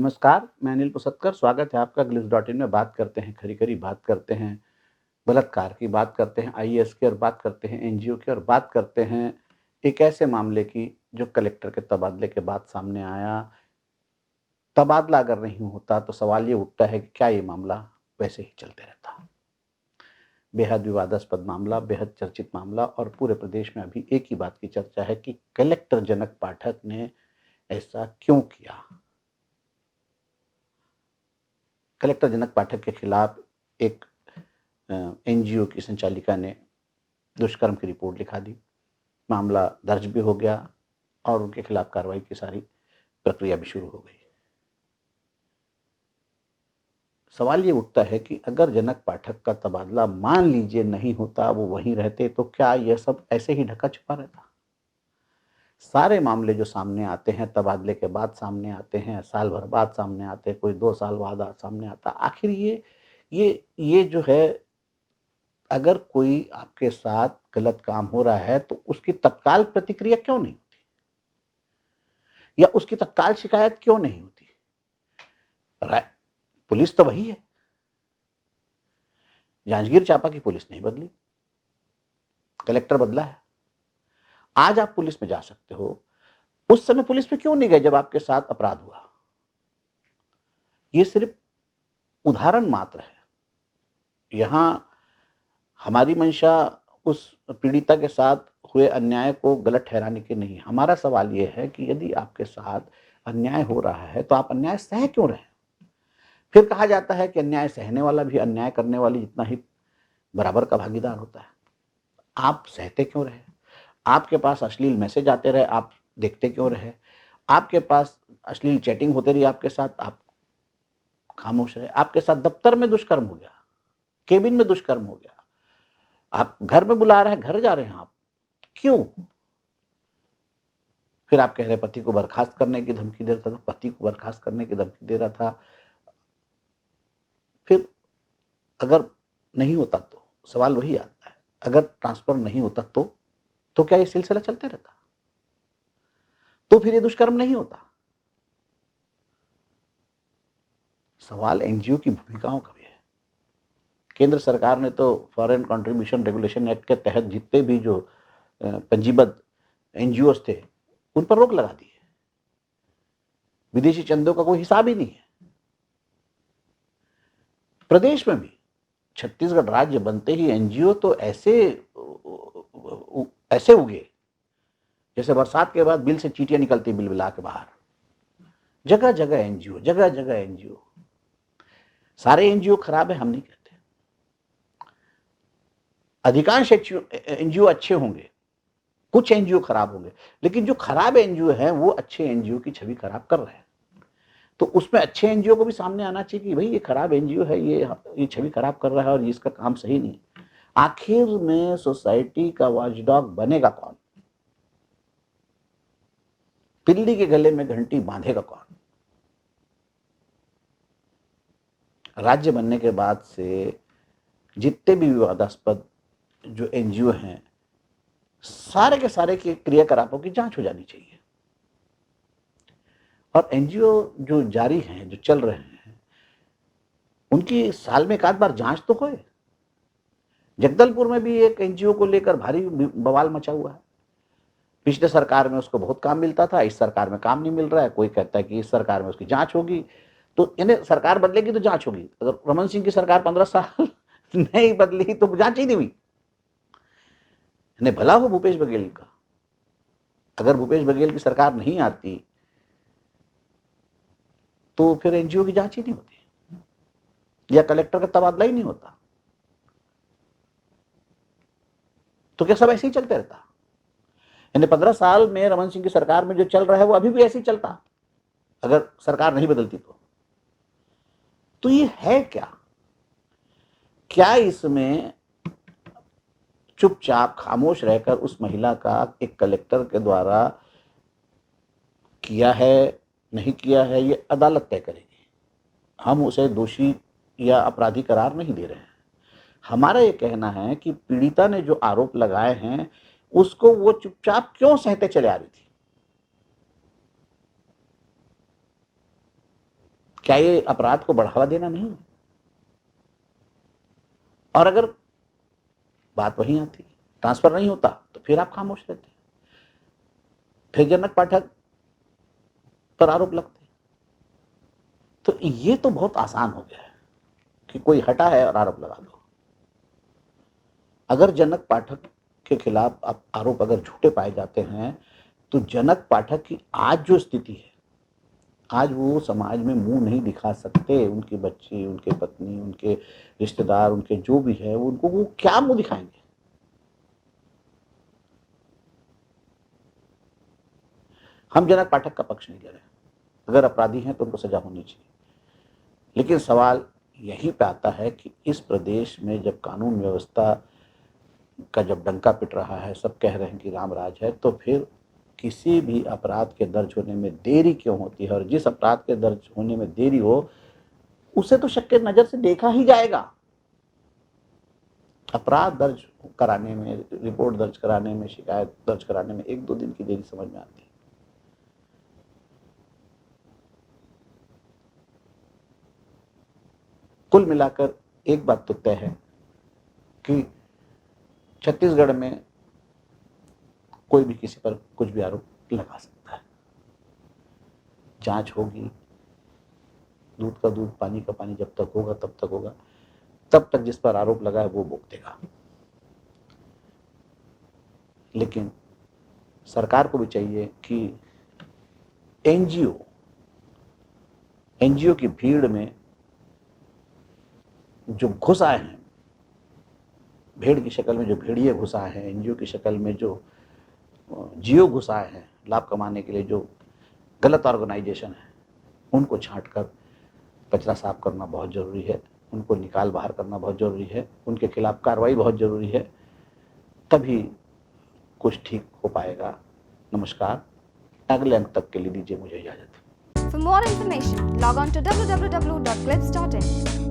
नमस्कार, मैं अनिल पुसतकर, स्वागत है आपका ग्लिट्स.इन में। बात करते हैं खरी-खरी, बात करते हैं बलात्कार की, बात करते हैं आईएएस की और बात करते हैं एनजीओ की और बात करते हैं एक ऐसे मामले की जो कलेक्टर के तबादले के बाद सामने आया। तबादला अगर नहीं होता तो सवाल ये उठता है कि क्या ये मामला वैसे ही चलते रहता? बेहद विवादास्पद मामला, बेहद चर्चित मामला और पूरे प्रदेश में अभी एक ही बात की चर्चा है कि कलेक्टर जनक पाठक ने ऐसा क्यों किया? कलेक्टर जनक पाठक के खिलाफ एक एनजीओ की संचालिका ने दुष्कर्म की रिपोर्ट लिखा दी। मामला दर्ज भी हो गया और उनके खिलाफ कार्रवाई की सारी प्रक्रिया भी शुरू हो गई। सवाल ये उठता है कि अगर जनक पाठक का तबादला मान लीजिए नहीं होता, वो वहीं रहते, तो क्या यह सब ऐसे ही ढका छुपा रहता? सारे मामले जो सामने आते हैं तबादले के बाद सामने आते हैं, साल भर बाद सामने आते हैं, कोई 2 साल बाद सामने आता। आखिर ये जो है, अगर कोई आपके साथ गलत काम हो रहा है तो उसकी तत्काल प्रतिक्रिया क्यों नहीं होती? या उसकी तत्काल शिकायत क्यों नहीं होती? राय पुलिस तो वही है। जांजगीर चांपा की पुलिस नहीं बदली, कलेक्टर बदला है। आज आप पुलिस में जा सकते हो, उस समय पुलिस में क्यों नहीं गए जब आपके साथ अपराध हुआ? ये सिर्फ उदाहरण मात्र है। यहां हमारी मंशा उस पीड़िता के साथ हुए अन्याय को गलत ठहराने की नहीं। हमारा सवाल यह है कि यदि आपके साथ अन्याय हो रहा है तो आप अन्याय सह क्यों रहे? फिर कहा जाता है कि अन्याय सहने वाला भी अन्याय करने वाली जितना ही बराबर का भागीदार होता है। आप सहते क्यों रहे? आपके पास अश्लील मैसेज आते रहे, आप देखते क्यों रहे? आपके पास अश्लील चैटिंग होते रही आपके साथ, आप खामोश रहे? आपके साथ दफ्तर में दुष्कर्म हो गया, केबिन में दुष्कर्म हो गया, आप घर में बुला रहे हैं, घर जा रहे हैं आप, क्यों? फिर आप कह रहे पति को बर्खास्त करने की धमकी दे रहा था, पति को बर्खास्त करने की धमकी दे रहा था। फिर अगर नहीं होता तो सवाल वही आता है, अगर ट्रांसफर नहीं होता तो क्या ये सिलसिला चलते रहता? तो फिर ये दुष्कर्म नहीं होता। सवाल एनजीओ की भूमिकाओं का भी है। केंद्र सरकार ने तो फॉरेन कंट्रीब्यूशन रेगुलेशन एक्ट के तहत जितने भी जो पंजीबद्ध एनजीओ थे उन पर रोक लगा दी है। विदेशी चंदों का कोई हिसाब ही नहीं है। प्रदेश में भी छत्तीसगढ़ राज्य बनते ही एनजीओ तो ऐसे उगे जैसे बरसात के बाद बिल से चींटियां निकलती बिलबिला के बाहर। जगह जगह एनजीओ, जगह जगह एनजीओ। सारे एनजीओ खराब है हम नहीं कहते, अधिकांश एनजीओ अच्छे होंगे, कुछ एनजीओ खराब होंगे, लेकिन जो खराब एनजीओ है वो अच्छे एनजीओ की छवि खराब कर रहे हैं। तो उसमें अच्छे एनजीओ को भी सामने आना चाहिए कि भाई ये खराब एनजीओ है, ये छवि खराब कर रहा है और इसका काम सही नहीं। आखिर में सोसाइटी का वॉचडॉग बनेगा कौन? पिल्ली के गले में घंटी बांधेगा कौन? राज्य बनने के बाद से जितने भी विवादास्पद जो एनजीओ हैं, सारे के सारे के क्रियाकलापों की जांच हो जानी चाहिए। और एनजीओ जो जारी हैं, जो चल रहे हैं, उनकी साल में एक आध बार जांच तो होए। जगदलपुर में भी एक एनजीओ को लेकर भारी बवाल मचा हुआ है। पिछले सरकार में उसको बहुत काम मिलता था, इस सरकार में काम नहीं मिल रहा है। कोई कहता है कि इस सरकार में उसकी जांच होगी, तो इन्हें सरकार बदलेगी तो जांच होगी। अगर रमन सिंह की सरकार 15 साल नहीं बदली तो जांच ही नहीं हुई। इन्हें भला हो भूपेश बघेल का, अगर भूपेश बघेल की सरकार नहीं आती तो फिर एनजीओ की जांच ही नहीं होती या कलेक्टर का तबादला ही नहीं होता। तो क्या सब ऐसे ही चलते रहता? यानी 15 साल में रमन सिंह की सरकार में जो चल रहा है वो अभी भी ऐसे ही चलता अगर सरकार नहीं बदलती तो ये है क्या? क्या इसमें चुपचाप खामोश रहकर उस महिला का एक कलेक्टर के द्वारा किया है नहीं किया है ये अदालत तय करेगी। हम उसे दोषी या अपराधी करार नहीं दे रहे हैं। हमारा ये कहना है कि पीड़िता ने जो आरोप लगाए हैं उसको वो चुपचाप क्यों सहते चले आ रही थी? क्या ये अपराध को बढ़ावा देना नहीं है? और अगर बात वहीं आती, ट्रांसफर नहीं होता, तो फिर आप खामोश रहते, फिर जनक पाठक पर आरोप लगते। तो ये तो बहुत आसान हो गया है कि कोई हटा है और आरोप लगा दो। अगर जनक पाठक के खिलाफ आरोप अगर झूठे पाए जाते हैं, तो जनक पाठक की आज जो स्थिति है, आज वो समाज में मुंह नहीं दिखा सकते। उनकी बच्ची, उनके पत्नी, उनके रिश्तेदार, उनके जो भी है, उनको वो क्या मुंह दिखाएंगे? हम जनक पाठक का पक्ष नहीं ले रहे। अगर अपराधी हैं तो उनको सजा होनी चाहिए, लेकिन सवाल यहीं पे आता है कि इस प्रदेश में जब कानून व्यवस्था का जब डंका पिट रहा है, सब कह रहे हैं कि राम राज है, तो फिर किसी भी अपराध के दर्ज होने में देरी क्यों होती है? और जिस अपराध के दर्ज होने में देरी हो, उसे तो शक के नजर से देखा ही जाएगा। अपराध दर्ज कराने में, रिपोर्ट दर्ज कराने में, शिकायत दर्ज कराने में 1-2 दिन की देरी समझ में आती है। कुल मिलाकर एक बात तो तय है कि छत्तीसगढ़ में कोई भी किसी पर कुछ भी आरोप लगा सकता है। जांच होगी, दूध का दूध, पानी का पानी जब तक होगा तब तक होगा। तब तक जिस पर आरोप लगा है वो भुगतेगा। लेकिन सरकार को भी चाहिए कि एनजीओ की भीड़ में जो घुस आए हैं, भेड़ की शक्ल में जो भेड़िए घुस आए हैं, एनजीओ की शक्ल में जो जियो घुस आए हैं लाभ कमाने के लिए, जो गलत ऑर्गेनाइजेशन है, उनको छांटकर कचरा साफ करना बहुत जरूरी है। उनको निकाल बाहर करना बहुत जरूरी है। उनके खिलाफ कार्रवाई बहुत जरूरी है। तभी कुछ ठीक हो पाएगा। नमस्कार, अगले अंक तक के लिए दीजिए मुझे इजाजत। For more information, log on to www.clips.in.